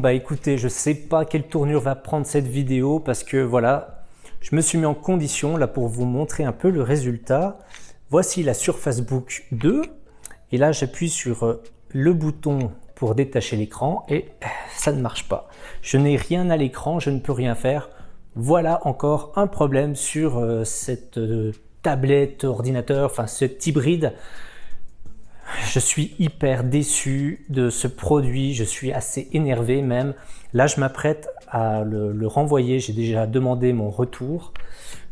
bah écoutez, je sais pas quelle tournure va prendre cette vidéo parce que voilà, je me suis mis en condition là pour vous montrer un peu le résultat. Voici la Surface Book 2 et là j'appuie sur le bouton pour détacher l'écran et ça ne marche pas. Je n'ai rien à l'écran, je ne peux rien faire. Voilà encore un problème sur cette tablette, ordinateur, enfin cet hybride. Je suis hyper déçu de ce produit, je suis assez énervé même. Là, je m'apprête à le renvoyer, j'ai déjà demandé mon retour.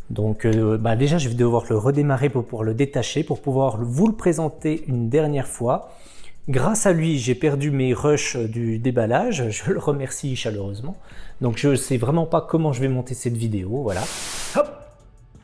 Donc déjà, je vais devoir le redémarrer pour pouvoir le détacher, pour pouvoir vous le présenter une dernière fois. Grâce à lui, j'ai perdu mes rushs du déballage, je le remercie chaleureusement. Donc je ne sais vraiment pas comment je vais monter cette vidéo, voilà. Hop!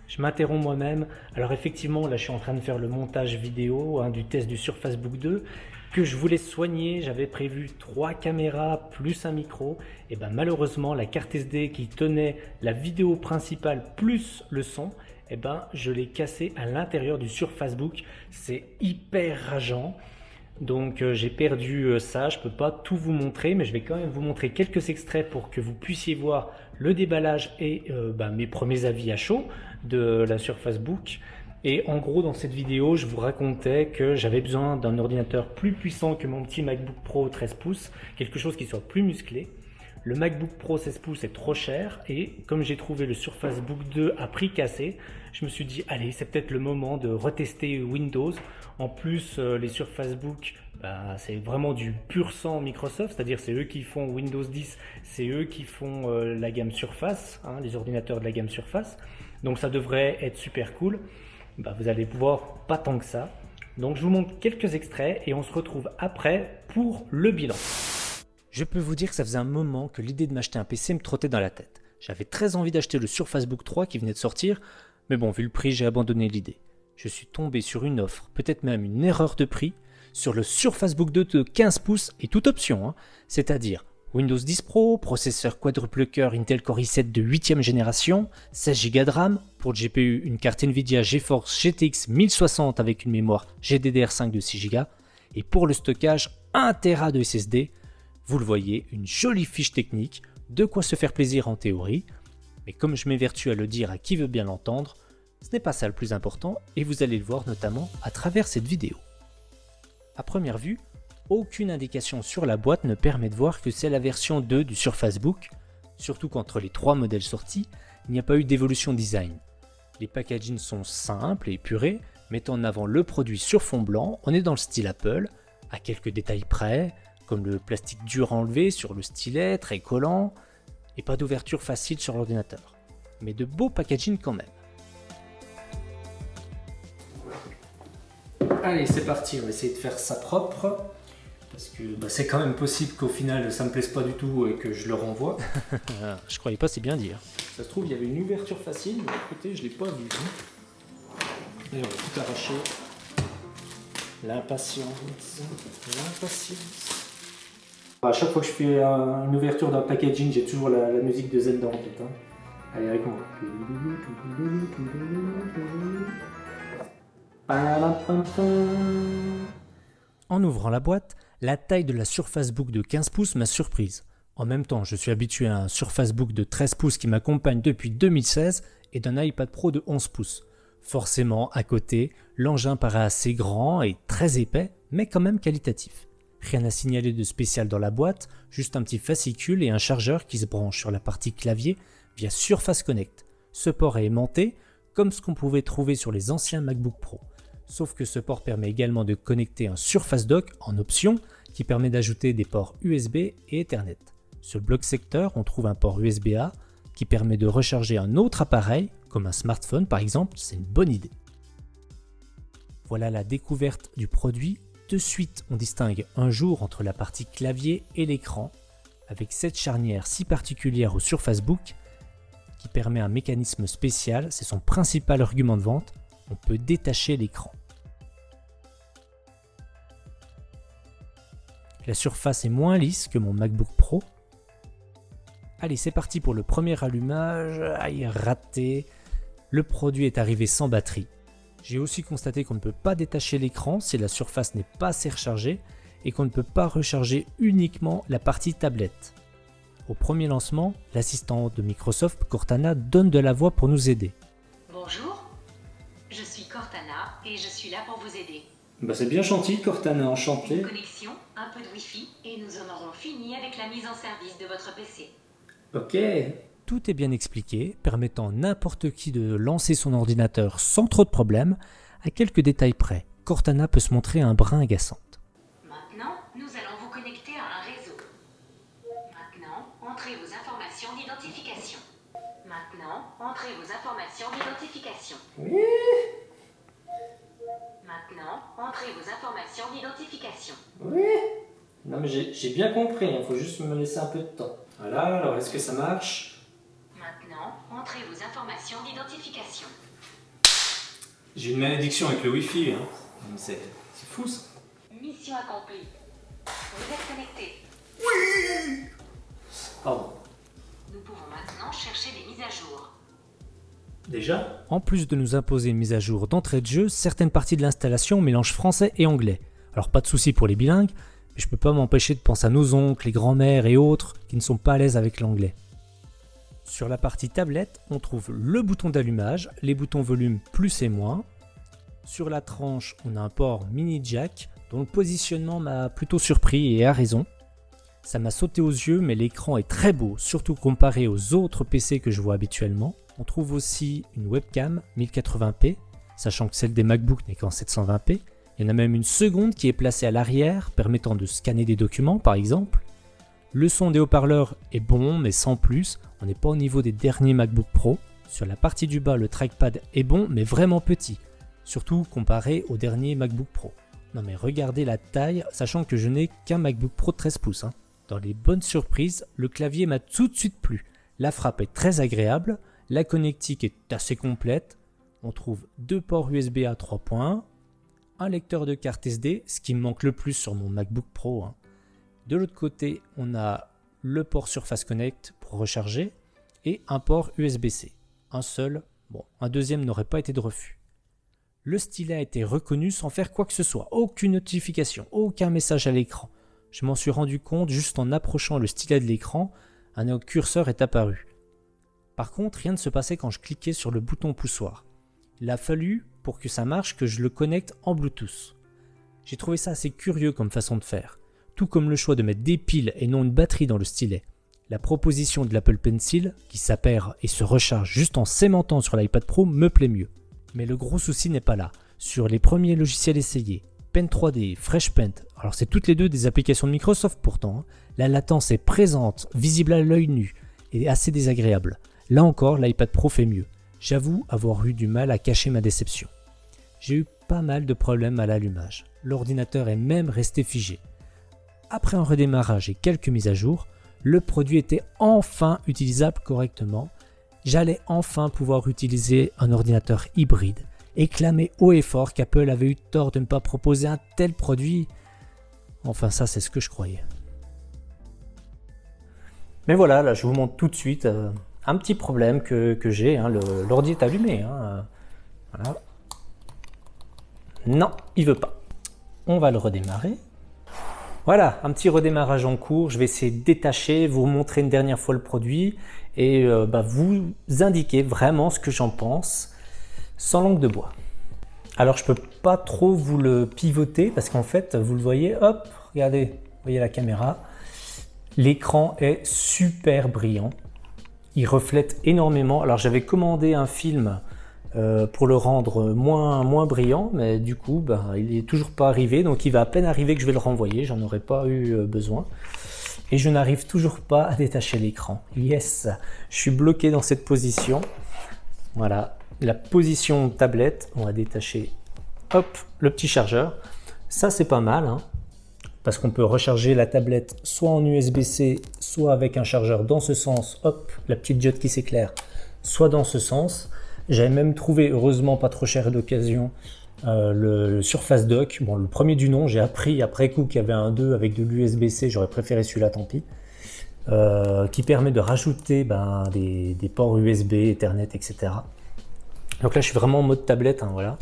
Je m'interromps moi-même. Alors effectivement, là je suis en train de faire le montage vidéo du test du Surface Book 2 que je voulais soigner. J'avais prévu 3 caméras plus un micro. Et ben malheureusement, la carte SD qui tenait la vidéo principale plus le son, et ben je l'ai cassée à l'intérieur du Surface Book. C'est hyper rageant. Donc j'ai perdu ça, je ne peux pas tout vous montrer, mais je vais quand même vous montrer quelques extraits pour que vous puissiez voir le déballage et mes premiers avis à chaud de la Surface Book. Et en gros, dans cette vidéo, je vous racontais que j'avais besoin d'un ordinateur plus puissant que mon petit MacBook Pro 13 pouces, quelque chose qui soit plus musclé. Le MacBook Pro 16 pouces est trop cher et comme j'ai trouvé le Surface Book 2 à prix cassé, je me suis dit allez, c'est peut-être le moment de retester Windows. En plus, les Surface Book, c'est vraiment du pur sang Microsoft, c'est-à-dire c'est eux qui font Windows 10, c'est eux qui font la gamme Surface, les ordinateurs de la gamme Surface. Donc ça devrait être super cool. Vous allez voir pas tant que ça. Donc je vous montre quelques extraits et on se retrouve après pour le bilan. Je peux vous dire que ça faisait un moment que l'idée de m'acheter un PC me trottait dans la tête. J'avais très envie d'acheter le Surface Book 3 qui venait de sortir, mais bon, vu le prix, j'ai abandonné l'idée. Je suis tombé sur une offre, peut-être même une erreur de prix, sur le Surface Book 2 de 15 pouces et toute option, c'est-à-dire Windows 10 Pro, processeur quadruple cœur Intel Core i7 de 8ème génération, 16 Go de RAM, pour le GPU une carte Nvidia GeForce GTX 1060 avec une mémoire GDDR5 de 6 Go, et pour le stockage 1 Tera de SSD. Vous le voyez, une jolie fiche technique, de quoi se faire plaisir en théorie, mais comme je m'évertue à le dire à qui veut bien l'entendre, ce n'est pas ça le plus important et vous allez le voir notamment à travers cette vidéo. À première vue, aucune indication sur la boîte ne permet de voir que c'est la version 2 du Surface Book, surtout qu'entre les 3 modèles sortis, il n'y a pas eu d'évolution design. Les packagings sont simples et épurés, mettant en avant le produit sur fond blanc, on est dans le style Apple, à quelques détails près, comme le plastique dur enlevé sur le stylet, très collant, et pas d'ouverture facile sur l'ordinateur. Mais de beaux packaging quand même. Allez, c'est parti, on va essayer de faire ça propre, parce que c'est quand même possible qu'au final ça me plaise pas du tout et que je le renvoie. Je croyais pas, c'est bien dire. Ça se trouve, il y avait une ouverture facile, mais écoutez, je l'ai pas vue. Et on va tout arracher. L'impatience. À chaque fois que je fais une ouverture d'un packaging, j'ai toujours la musique de Zelda en tête. Allez, avec moi. En ouvrant la boîte, la taille de la Surface Book de 15 pouces m'a surprise. En même temps, je suis habitué à un Surface Book de 13 pouces qui m'accompagne depuis 2016 et d'un iPad Pro de 11 pouces. Forcément, à côté, l'engin paraît assez grand et très épais, mais quand même qualitatif. Rien à signaler de spécial dans la boîte, juste un petit fascicule et un chargeur qui se branche sur la partie clavier via Surface Connect. Ce port est aimanté, comme ce qu'on pouvait trouver sur les anciens MacBook Pro. Sauf que ce port permet également de connecter un Surface Dock en option qui permet d'ajouter des ports USB et Ethernet. Sur le bloc secteur, on trouve un port USB-A qui permet de recharger un autre appareil, comme un smartphone par exemple, c'est une bonne idée. Voilà la découverte du produit. De suite, on distingue un jour entre la partie clavier et l'écran, avec cette charnière si particulière au Surface Book qui permet un mécanisme spécial, c'est son principal argument de vente, on peut détacher l'écran. La surface est moins lisse que mon MacBook Pro. Allez, c'est parti pour le premier allumage. Aïe, raté. Le produit est arrivé sans batterie. J'ai aussi constaté qu'on ne peut pas détacher l'écran si la surface n'est pas assez rechargée et qu'on ne peut pas recharger uniquement la partie tablette. Au premier lancement, l'assistant de Microsoft, Cortana, donne de la voix pour nous aider. Bonjour, je suis Cortana et je suis là pour vous aider. C'est bien gentil, Cortana, enchanté. Une connexion, un peu de Wi-Fi et nous en aurons fini avec la mise en service de votre PC. Ok. Tout est bien expliqué, permettant n'importe qui de lancer son ordinateur sans trop de problèmes. À quelques détails près, Cortana peut se montrer un brin agaçante. Maintenant, nous allons vous connecter à un réseau. Maintenant, entrez vos informations d'identification. Maintenant, entrez vos informations d'identification. Oui. Maintenant, entrez vos informations d'identification. Oui. Non mais j'ai bien compris, il faut juste me laisser un peu de temps. Voilà, alors est-ce que ça marche? Maintenant, entrez vos informations d'identification. J'ai une malédiction avec le Wi-Fi, hein. C'est fou ça. Mission accomplie. Vous êtes connecté. Oui. Pardon. Nous pouvons maintenant chercher des mises à jour. Déjà? En plus de nous imposer une mise à jour d'entrée de jeu, certaines parties de l'installation mélangent français et anglais. Alors pas de souci pour les bilingues, mais je peux pas m'empêcher de penser à nos oncles, les grands-mères et autres qui ne sont pas à l'aise avec l'anglais. Sur la partie tablette, on trouve le bouton d'allumage, les boutons volume plus et moins. Sur la tranche, on a un port mini jack dont le positionnement m'a plutôt surpris et a raison. Ça m'a sauté aux yeux, mais l'écran est très beau, surtout comparé aux autres PC que je vois habituellement. On trouve aussi une webcam 1080p, sachant que celle des MacBook n'est qu'en 720p. Il y en a même une seconde qui est placée à l'arrière, permettant de scanner des documents par exemple. Le son des haut-parleurs est bon, mais sans plus. On n'est pas au niveau des derniers MacBook Pro. Sur la partie du bas, le trackpad est bon, mais vraiment petit. Surtout comparé au dernier MacBook Pro. Non mais regardez la taille, sachant que je n'ai qu'un MacBook Pro de 13 pouces. Dans les bonnes surprises, le clavier m'a tout de suite plu. La frappe est très agréable, la connectique est assez complète. On trouve 2 ports USB à 3.1, un lecteur de carte SD, ce qui me manque le plus sur mon MacBook Pro. De l'autre côté, on a le port Surface Connect pour recharger et un port USB-C. Un seul, un deuxième n'aurait pas été de refus. Le stylet a été reconnu sans faire quoi que ce soit, aucune notification, aucun message à l'écran. Je m'en suis rendu compte juste en approchant le stylet de l'écran, un curseur est apparu. Par contre, rien ne se passait quand je cliquais sur le bouton poussoir. Il a fallu, pour que ça marche, que je le connecte en Bluetooth. J'ai trouvé ça assez curieux comme façon de faire, tout comme le choix de mettre des piles et non une batterie dans le stylet. La proposition de l'Apple Pencil, qui s'appaire et se recharge juste en s'aimantant sur l'iPad Pro, me plaît mieux. Mais le gros souci n'est pas là. Sur les premiers logiciels essayés, Pen 3D, Fresh Paint, alors c'est toutes les deux des applications de Microsoft pourtant, la latence est présente, visible à l'œil nu, et assez désagréable. Là encore, l'iPad Pro fait mieux. J'avoue avoir eu du mal à cacher ma déception. J'ai eu pas mal de problèmes à l'allumage. L'ordinateur est même resté figé. Après un redémarrage et quelques mises à jour, le produit était enfin utilisable correctement. J'allais enfin pouvoir utiliser un ordinateur hybride et clamer haut et fort qu'Apple avait eu tort de ne pas proposer un tel produit. Enfin ça c'est ce que je croyais. Mais voilà, là je vous montre tout de suite un petit problème que j'ai. L'ordi est allumé. Voilà. Non, il veut pas. On va le redémarrer. Voilà, un petit redémarrage en cours. Je vais essayer de détacher, vous montrer une dernière fois le produit et vous indiquer vraiment ce que j'en pense sans langue de bois. Alors je peux pas trop vous le pivoter parce qu'en fait, vous le voyez, hop, regardez, vous voyez la caméra. L'écran est super brillant. Il reflète énormément. Alors j'avais commandé un film pour le rendre moins brillant, mais du coup il n'est toujours pas arrivé, donc il va à peine arriver que je vais le renvoyer, j'en aurais pas eu besoin. Et je n'arrive toujours pas à détacher l'écran. Yes, je suis bloqué dans cette position. Voilà, la position tablette, on va détacher, hop, le petit chargeur. Ça c'est pas mal, parce qu'on peut recharger la tablette soit en USB-C, soit avec un chargeur dans ce sens, hop, la petite diode qui s'éclaire, soit dans ce sens. J'avais même trouvé, heureusement pas trop cher d'occasion, le Surface Dock. Bon, le premier du nom, j'ai appris après coup qu'il y avait un 2 avec de l'USB-C, j'aurais préféré celui-là, tant pis. Qui permet de rajouter des ports USB, Ethernet, etc. Donc là, je suis vraiment en mode tablette, voilà.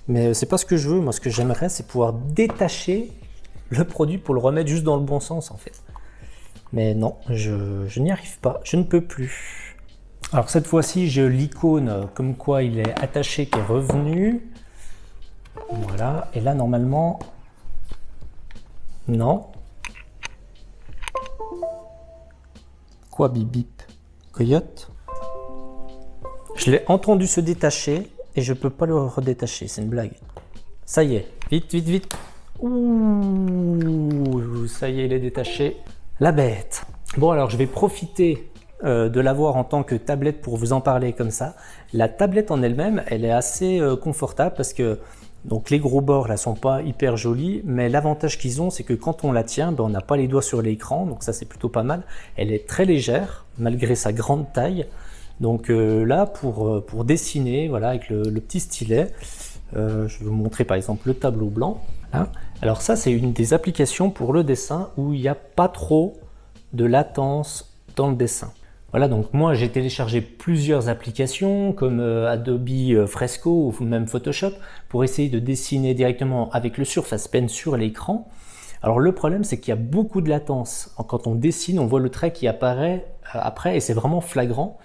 Mais c'est pas ce que je veux. Moi, ce que j'aimerais, c'est pouvoir détacher le produit pour le remettre juste dans le bon sens, en fait. Mais non, je n'y arrive pas, je ne peux plus. Alors cette fois-ci, j'ai l'icône comme quoi il est attaché qui est revenu. Voilà, et là normalement, non. Quoi bip bip? Coyote? Je l'ai entendu se détacher et je peux pas le redétacher, c'est une blague. Ça y est, vite, vite, vite. Ouh, ça y est, il est détaché. La bête. Bon, alors je vais profiter de l'avoir en tant que tablette pour vous en parler comme ça. La tablette en elle-même, elle est assez confortable parce que donc les gros bords là sont pas hyper jolis, mais l'avantage qu'ils ont, c'est que quand on la tient, ben, on n'a pas les doigts sur l'écran, donc ça c'est plutôt pas mal. Elle est très légère malgré sa grande taille. Donc là pour dessiner, voilà, avec le petit stylet, je vais vous montrer par exemple le tableau blanc. Hein. Alors ça c'est une des applications pour le dessin où il n'y a pas trop de latence dans le dessin. Voilà, donc moi j'ai téléchargé plusieurs applications comme Adobe Fresco ou même Photoshop pour essayer de dessiner directement avec le Surface Pen sur l'écran. Alors le problème c'est qu'il y a beaucoup de latence. Quand on dessine, on voit le trait qui apparaît après et c'est vraiment flagrant.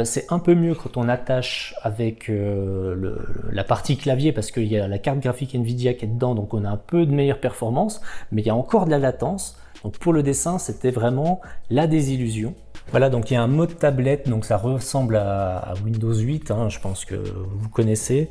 C'est un peu mieux quand on attache avec la partie clavier parce qu'il y a la carte graphique Nvidia qui est dedans, donc on a un peu de meilleure performance, mais il y a encore de la latence. Donc pour le dessin, c'était vraiment la désillusion. Voilà, donc il y a un mode tablette, donc ça ressemble à Windows 8, hein, je pense que vous connaissez.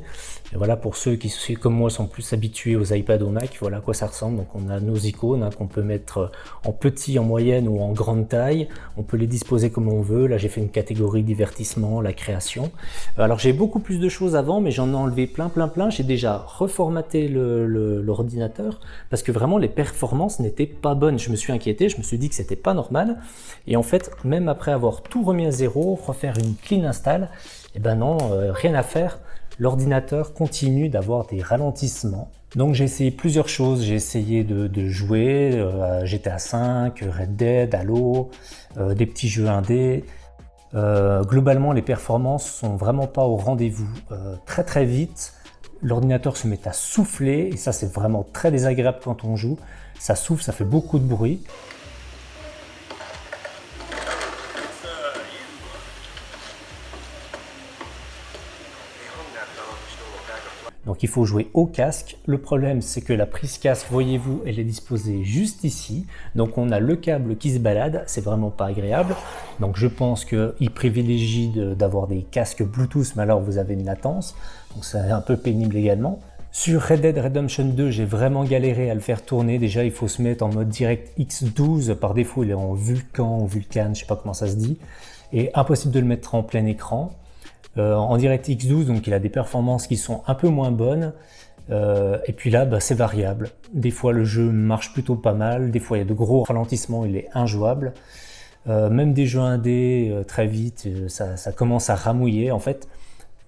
Et voilà, pour ceux qui, comme moi, sont plus habitués aux iPad, au Mac, voilà à quoi ça ressemble. Donc on a nos icônes hein, qu'on peut mettre en petit, en moyenne ou en grande taille. On peut les disposer comme on veut. Là, j'ai fait une catégorie divertissement, la création. Alors j'ai beaucoup plus de choses avant, mais j'en ai enlevé plein. J'ai déjà reformaté l'ordinateur parce que vraiment les performances n'étaient pas bonnes. Je me suis inquiété, je me suis dit que c'était pas normal. Et en fait, même après avoir tout remis à zéro, refaire une clean install, et ben non, rien à faire. L'ordinateur continue d'avoir des ralentissements. Donc j'ai essayé plusieurs choses. J'ai essayé de jouer GTA V, Red Dead, Halo, des petits jeux indés. Globalement, les performances sont vraiment pas au rendez-vous. Très vite, l'ordinateur se met à souffler et ça c'est vraiment très désagréable quand on joue. Ça souffle, ça fait beaucoup de bruit. Donc il faut jouer au casque. Le problème c'est que la prise casque, voyez-vous, elle est disposée juste ici. Donc on a le câble qui se balade, c'est vraiment pas agréable. Donc je pense qu'il privilégie d'avoir des casques Bluetooth, mais alors vous avez une latence. Donc c'est un peu pénible également. Sur Red Dead Redemption 2, j'ai vraiment galéré à le faire tourner. Déjà il faut se mettre en mode DirectX 12. Par défaut il est en Vulkan ou Vulkan, je sais pas comment ça se dit. Et impossible de le mettre en plein écran. En DirectX 12, donc il a des performances qui sont un peu moins bonnes. Et puis là, bah, c'est variable. Des fois, le jeu marche plutôt pas mal. Des fois, il y a de gros ralentissements, il est injouable. Même des jeux indés, très vite, ça commence à ramouiller. En fait,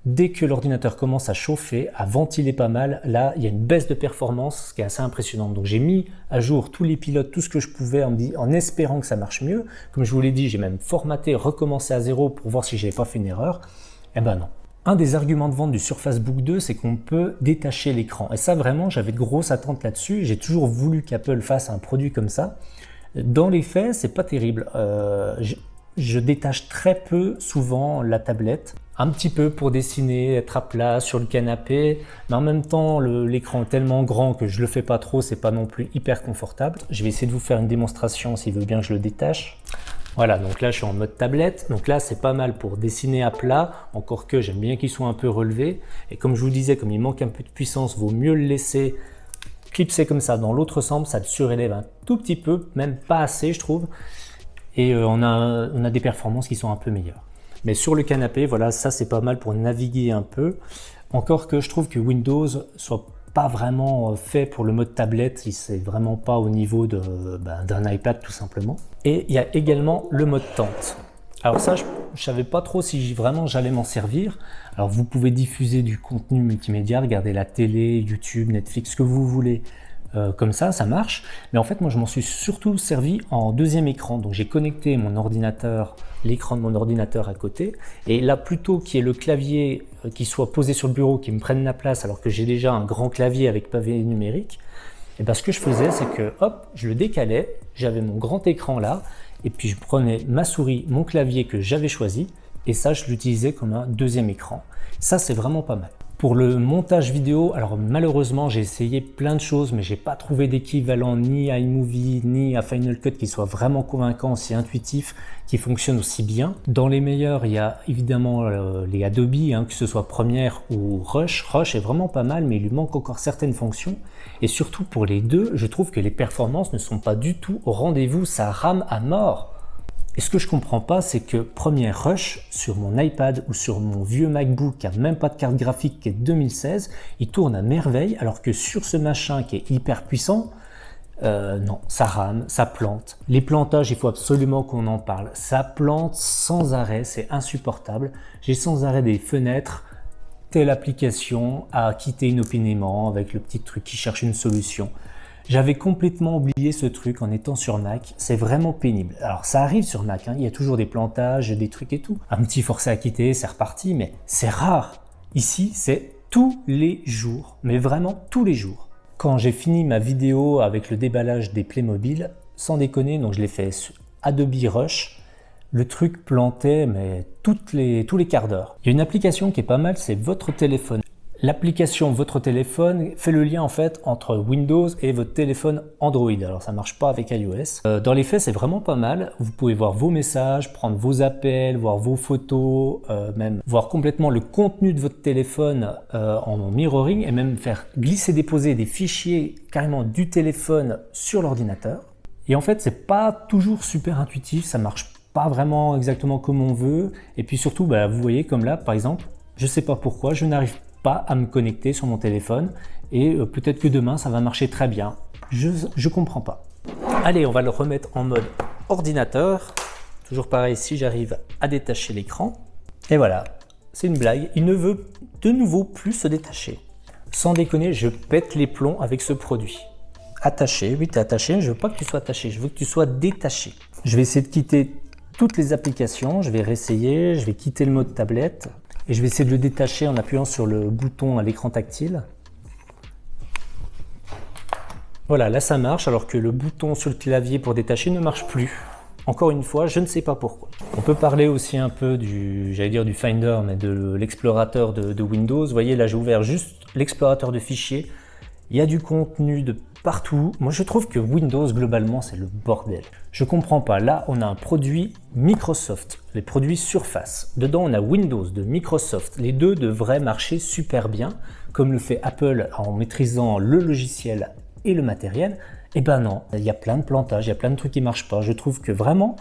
dès que l'ordinateur commence à chauffer, à ventiler pas mal, là, il y a une baisse de performance, ce qui est assez impressionnant. Donc j'ai mis à jour tous les pilotes, tout ce que je pouvais en espérant que ça marche mieux. Comme je vous l'ai dit, j'ai même formaté, recommencé à zéro pour voir si j'avais pas fait une erreur. Eh ben non. Un des arguments de vente du Surface Book 2, c'est qu'on peut détacher l'écran. Et ça, vraiment, j'avais de grosses attentes là-dessus. J'ai toujours voulu qu'Apple fasse un produit comme ça. Dans les faits, c'est pas terrible. Je détache très peu, souvent, la tablette. Un petit peu pour dessiner, être à plat sur le canapé. Mais en même temps, l'écran est tellement grand que je le fais pas trop. C'est pas non plus hyper confortable. Je vais essayer de vous faire une démonstration s'il veut bien que je le détache. Voilà, donc là je suis en mode tablette, donc là c'est pas mal pour dessiner à plat, encore que j'aime bien qu'ils soient un peu relevés. Et comme je vous disais, comme il manque un peu de puissance, vaut mieux le laisser clipser comme ça dans l'autre sens, ça le surélève un tout petit peu, même pas assez je trouve. Et on a des performances qui sont un peu meilleures. Mais sur le canapé, voilà, ça c'est pas mal pour naviguer un peu. Encore que je trouve que Windows soit pas vraiment fait pour le mode tablette, c'est vraiment pas au niveau d'un iPad tout simplement. Et il y a également le mode tente. Alors ça, je savais pas trop si vraiment j'allais m'en servir. Alors vous pouvez diffuser du contenu multimédia, regarder la télé, YouTube, Netflix, ce que vous voulez. Comme ça marche. Mais en fait, moi, je m'en suis surtout servi en deuxième écran. Donc, j'ai connecté mon ordinateur, l'écran de mon ordinateur à côté. Et là, plutôt qu'il y ait le clavier qui soit posé sur le bureau, qui me prenne la place, alors que j'ai déjà un grand clavier avec pavé numérique, et ben, ce que je faisais, c'est que, hop, je le décalais. J'avais mon grand écran là. et puis je prenais ma souris, mon clavier que j'avais choisi, et ça je l'utilisais comme un deuxième écran. Ça c'est vraiment pas mal. Pour le montage vidéo, alors malheureusement j'ai essayé plein de choses mais j'ai pas trouvé d'équivalent ni à iMovie ni à Final Cut qui soit vraiment convaincant, aussi intuitif, qui fonctionne aussi bien. Dans les meilleurs, il y a évidemment les Adobe, que ce soit Premiere ou Rush. Rush est vraiment pas mal mais il lui manque encore certaines fonctions. Et surtout pour les deux, je trouve que les performances ne sont pas du tout au rendez-vous, ça rame à mort. Et ce que je comprends pas, c'est que Premiere Rush, sur mon iPad ou sur mon vieux MacBook qui a même pas de carte graphique, qui est 2016, il tourne à merveille, alors que sur ce machin qui est hyper puissant, non, ça rame, ça plante. Les plantages, il faut absolument qu'on en parle. Ça plante sans arrêt, c'est insupportable. J'ai sans arrêt des fenêtres, telle application à quitter inopinément avec le petit truc qui cherche une solution. J'avais complètement oublié ce truc en étant sur Mac, c'est vraiment pénible. Alors ça arrive sur Mac, il y a toujours des plantages, des trucs et tout. Un petit forcé à quitter, c'est reparti, mais c'est rare. Ici, c'est tous les jours, mais vraiment tous les jours. Quand j'ai fini ma vidéo avec le déballage des Playmobil, sans déconner, donc je l'ai fait sur Adobe Rush, le truc plantait mais tous les quarts d'heure. Il y a une application qui est pas mal, c'est Votre Téléphone. L'application Votre Téléphone fait le lien en fait entre Windows et votre téléphone Android. Alors ça marche pas avec iOS. Dans les faits, c'est vraiment pas mal. Vous pouvez voir vos messages, prendre vos appels, voir vos photos, même voir complètement le contenu de votre téléphone en mirroring et même faire glisser-déposer des fichiers carrément du téléphone sur l'ordinateur. Et en fait, c'est pas toujours super intuitif, ça marche pas vraiment exactement comme on veut. Et puis surtout, vous voyez comme là, par exemple, je sais pas pourquoi, je n'arrive pas à me connecter sur mon téléphone et peut-être que demain ça va marcher très bien. Je comprends pas. Allez, on va le remettre en mode ordinateur. Toujours pareil, si j'arrive à détacher l'écran. Et voilà, c'est une blague. Il ne veut de nouveau plus se détacher. Sans déconner, je pète les plombs avec ce produit. Attaché, oui, tu es attaché. Je veux pas que tu sois attaché, je veux que tu sois détaché. Je vais essayer de quitter toutes les applications. Je vais réessayer, je vais quitter le mode tablette. Et je vais essayer de le détacher en appuyant sur le bouton à l'écran tactile. Voilà, là ça marche, alors que le bouton sur le clavier pour détacher ne marche plus. Encore une fois, je ne sais pas pourquoi. On peut parler aussi un peu du Finder, mais de l'explorateur de Windows. Vous voyez, là j'ai ouvert juste l'explorateur de fichiers. Il y a du contenu de partout. Moi, je trouve que Windows, globalement, c'est le bordel. Je comprends pas. Là, on a un produit Microsoft, les produits Surface. Dedans, on a Windows de Microsoft. Les deux devraient marcher super bien, comme le fait Apple en maîtrisant le logiciel et le matériel. Eh ben non, il y a plein de plantages, il y a plein de trucs qui marchent pas. Je trouve que vraiment,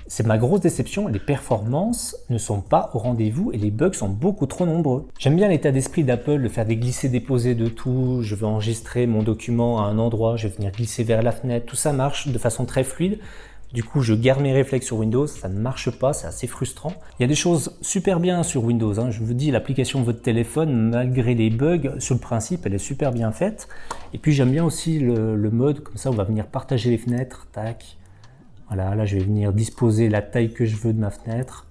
c'est ma grosse déception, les performances ne sont pas au rendez-vous et les bugs sont beaucoup trop nombreux. J'aime bien l'état d'esprit d'Apple de faire des glisser-déposer de tout, je veux enregistrer mon document à un endroit, je vais venir glisser vers la fenêtre, tout ça marche de façon très fluide. Du coup, je garde mes réflexes sur Windows, ça ne marche pas, c'est assez frustrant. Il y a des choses super bien sur Windows, je vous dis, l'application de votre téléphone, malgré les bugs, sur le principe, elle est super bien faite. Et puis j'aime bien aussi le mode, comme ça on va venir partager les fenêtres, tac. Voilà, là je vais venir disposer la taille que je veux de ma fenêtre.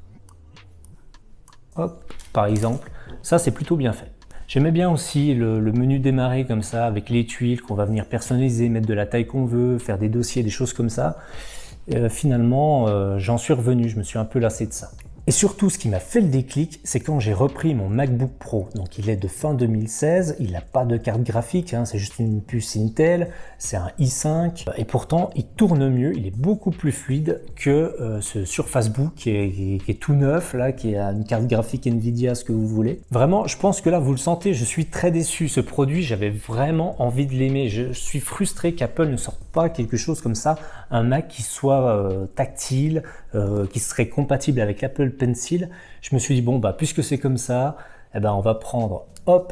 Hop, par exemple. Ça c'est plutôt bien fait. J'aimais bien aussi le menu démarrer comme ça, avec les tuiles qu'on va venir personnaliser, mettre de la taille qu'on veut, faire des dossiers, des choses comme ça. Finalement, j'en suis revenu, je me suis un peu lassé de ça. Et surtout, ce qui m'a fait le déclic, c'est quand j'ai repris mon MacBook Pro. Donc il est de fin 2016, il n'a pas de carte graphique, c'est juste une puce Intel, c'est un i5. Et pourtant, il tourne mieux, il est beaucoup plus fluide que ce Surface Book qui est tout neuf, là, qui a une carte graphique Nvidia, ce que vous voulez. Vraiment, je pense que là, vous le sentez, je suis très déçu. Ce produit, j'avais vraiment envie de l'aimer. Je suis frustré qu'Apple ne sorte pas quelque chose comme ça, un Mac qui soit tactile, qui serait compatible avec Apple Pencil. Je me suis dit bon puisque c'est comme ça, on va prendre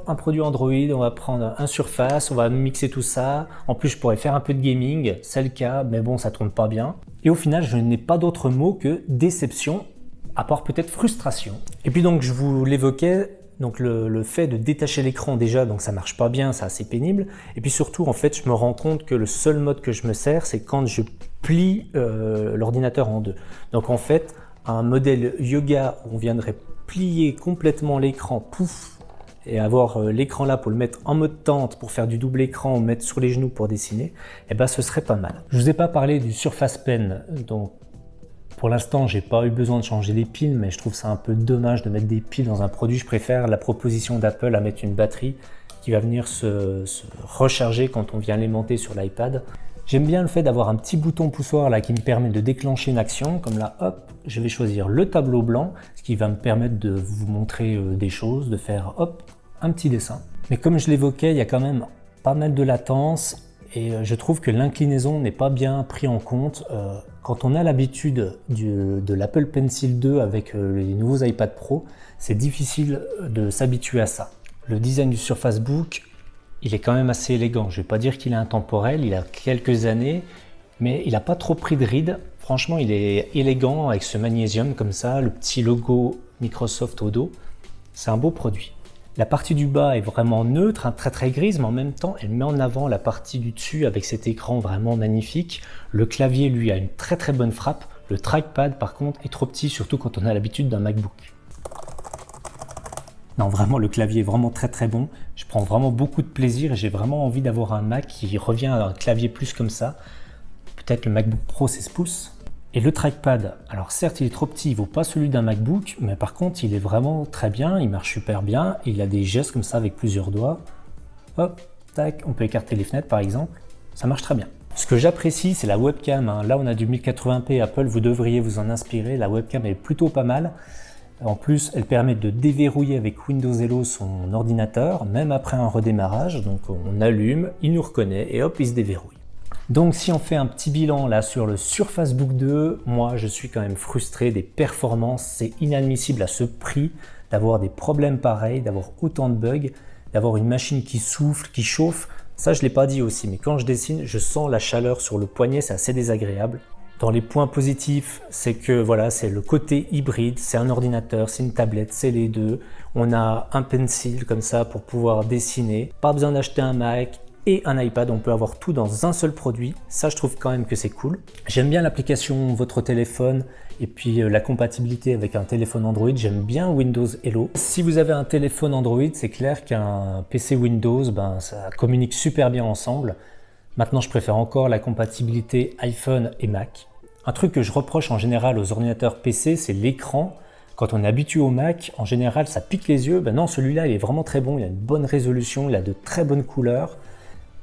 un produit Android, on va prendre un Surface, on va mixer tout ça. En plus je pourrais faire un peu de gaming, c'est le cas, mais bon ça tourne pas bien. Et au final je n'ai pas d'autre mot que déception, à part peut-être frustration. Et puis donc je vous l'évoquais, donc le fait de détacher l'écran déjà, donc ça marche pas bien, c'est assez pénible. Et puis surtout en fait je me rends compte que le seul mode que je me sers c'est quand je plie l'ordinateur en deux. Donc en fait un modèle yoga où on viendrait plier complètement l'écran, pouf, et avoir l'écran là pour le mettre en mode tente, pour faire du double écran, mettre sur les genoux pour dessiner, ce serait pas mal. Je vous ai pas parlé du Surface Pen, donc Pour l'instant, j'ai pas eu besoin de changer les piles, mais je trouve ça un peu dommage de mettre des piles dans un produit. Je préfère la proposition d'Apple à mettre une batterie qui va venir se recharger quand on vient alimenter sur l'iPad. J'aime bien le fait d'avoir un petit bouton poussoir là qui me permet de déclencher une action. Comme là, hop, je vais choisir le tableau blanc, ce qui va me permettre de vous montrer des choses, de faire hop, un petit dessin. Mais comme je l'évoquais, il y a quand même pas mal de latence et je trouve que l'inclinaison n'est pas bien pris en compte. Quand on a l'habitude de l'Apple Pencil 2 avec les nouveaux iPad Pro, c'est difficile de s'habituer à ça. Le design du Surface Book, il est quand même assez élégant. Je ne vais pas dire qu'il est intemporel, il a quelques années, mais il n'a pas trop pris de rides. Franchement, il est élégant avec ce magnésium comme ça, le petit logo Microsoft au dos. C'est un beau produit. La partie du bas est vraiment neutre, très très grise, mais en même temps, elle met en avant la partie du dessus avec cet écran vraiment magnifique. Le clavier, lui, a une très très bonne frappe. Le trackpad, par contre, est trop petit, surtout quand on a l'habitude d'un MacBook. Non, vraiment, le clavier est vraiment très très bon. Je prends vraiment beaucoup de plaisir et j'ai vraiment envie d'avoir un Mac qui revient à un clavier plus comme ça. Peut-être le MacBook Pro 16 pouces. Et le trackpad, alors certes il est trop petit, il ne vaut pas celui d'un MacBook, mais par contre il est vraiment très bien, il marche super bien, il a des gestes comme ça avec plusieurs doigts. Hop, tac, on peut écarter les fenêtres par exemple, ça marche très bien. Ce que j'apprécie c'est la webcam, hein. Là on a du 1080p, Apple vous devriez vous en inspirer, la webcam est plutôt pas mal. En plus elle permet de déverrouiller avec Windows Hello son ordinateur, même après un redémarrage, donc on allume, il nous reconnaît et hop il se déverrouille. Donc si on fait un petit bilan là sur le Surface Book 2, moi je suis quand même frustré des performances, c'est inadmissible à ce prix d'avoir des problèmes pareils, d'avoir autant de bugs, d'avoir une machine qui souffle, qui chauffe. Ça je ne l'ai pas dit aussi, mais quand je dessine, je sens la chaleur sur le poignet, c'est assez désagréable. Dans les points positifs, c'est que voilà, c'est le côté hybride, c'est un ordinateur, c'est une tablette, c'est les deux. On a un pencil comme ça pour pouvoir dessiner, pas besoin d'acheter un Mac et un iPad, on peut avoir tout dans un seul produit. Ça, je trouve quand même que c'est cool. J'aime bien l'application Votre téléphone et puis la compatibilité avec un téléphone Android. J'aime bien Windows Hello. Si vous avez un téléphone Android, c'est clair qu'un PC Windows, ça communique super bien ensemble. Maintenant, je préfère encore la compatibilité iPhone et Mac. Un truc que je reproche en général aux ordinateurs PC, c'est l'écran. Quand on est habitué au Mac, en général, ça pique les yeux. Non, celui-là, il est vraiment très bon. Il a une bonne résolution, il a de très bonnes couleurs.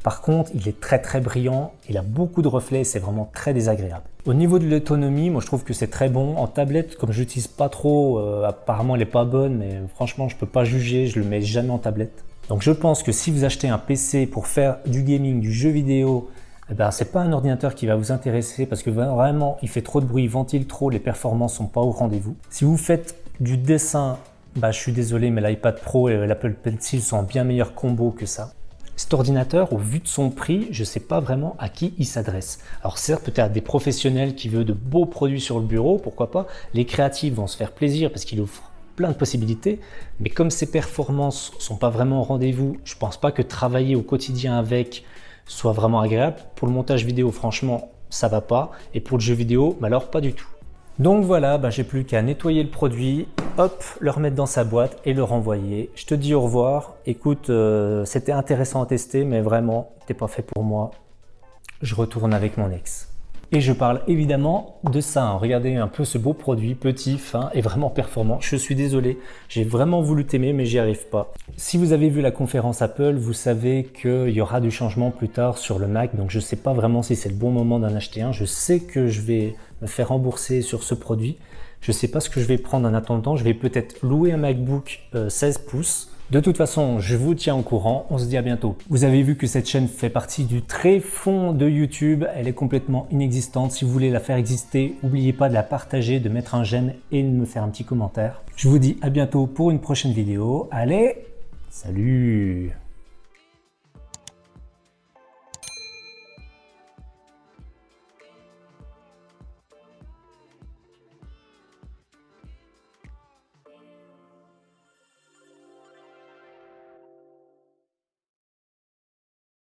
Par contre, il est très très brillant, il a beaucoup de reflets, c'est vraiment très désagréable. Au niveau de l'autonomie, moi je trouve que c'est très bon. En tablette, comme je l'utilise pas trop, apparemment elle n'est pas bonne, mais franchement je peux pas juger, je le mets jamais en tablette. Donc je pense que si vous achetez un PC pour faire du gaming, du jeu vidéo, c'est pas un ordinateur qui va vous intéresser parce que vraiment il fait trop de bruit, il ventile trop, les performances sont pas au rendez-vous. Si vous faites du dessin, je suis désolé, mais l'iPad Pro et l'Apple Pencil sont en bien meilleur combo que ça. Cet ordinateur, au vu de son prix, je ne sais pas vraiment à qui il s'adresse. Alors certes, peut-être à des professionnels qui veulent de beaux produits sur le bureau, pourquoi pas. Les créatifs vont se faire plaisir parce qu'il offre plein de possibilités. Mais comme ses performances ne sont pas vraiment au rendez-vous, je ne pense pas que travailler au quotidien avec soit vraiment agréable. Pour le montage vidéo, franchement, ça va pas. Et pour le jeu vidéo, alors pas du tout. Donc voilà, j'ai plus qu'à nettoyer le produit, hop, le remettre dans sa boîte et le renvoyer. Je te dis au revoir. Écoute, c'était intéressant à tester, mais vraiment, t'es pas fait pour moi. Je retourne avec mon ex. Et je parle évidemment de ça. Regardez un peu ce beau produit, petit, fin et vraiment performant. Je suis désolé, j'ai vraiment voulu t'aimer, mais j'y arrive pas. Si vous avez vu la conférence Apple, vous savez qu'il y aura du changement plus tard sur le Mac. Donc je sais pas vraiment si c'est le bon moment d'en acheter un. Je sais que je vais me faire rembourser sur ce produit. Je sais pas ce que je vais prendre en attendant. Je vais peut-être louer un MacBook 16 pouces. De toute façon, je vous tiens au courant, on se dit à bientôt. Vous avez vu que cette chaîne fait partie du tréfonds de YouTube, elle est complètement inexistante. Si vous voulez la faire exister, n'oubliez pas de la partager, de mettre un j'aime et de me faire un petit commentaire. Je vous dis à bientôt pour une prochaine vidéo. Allez, salut!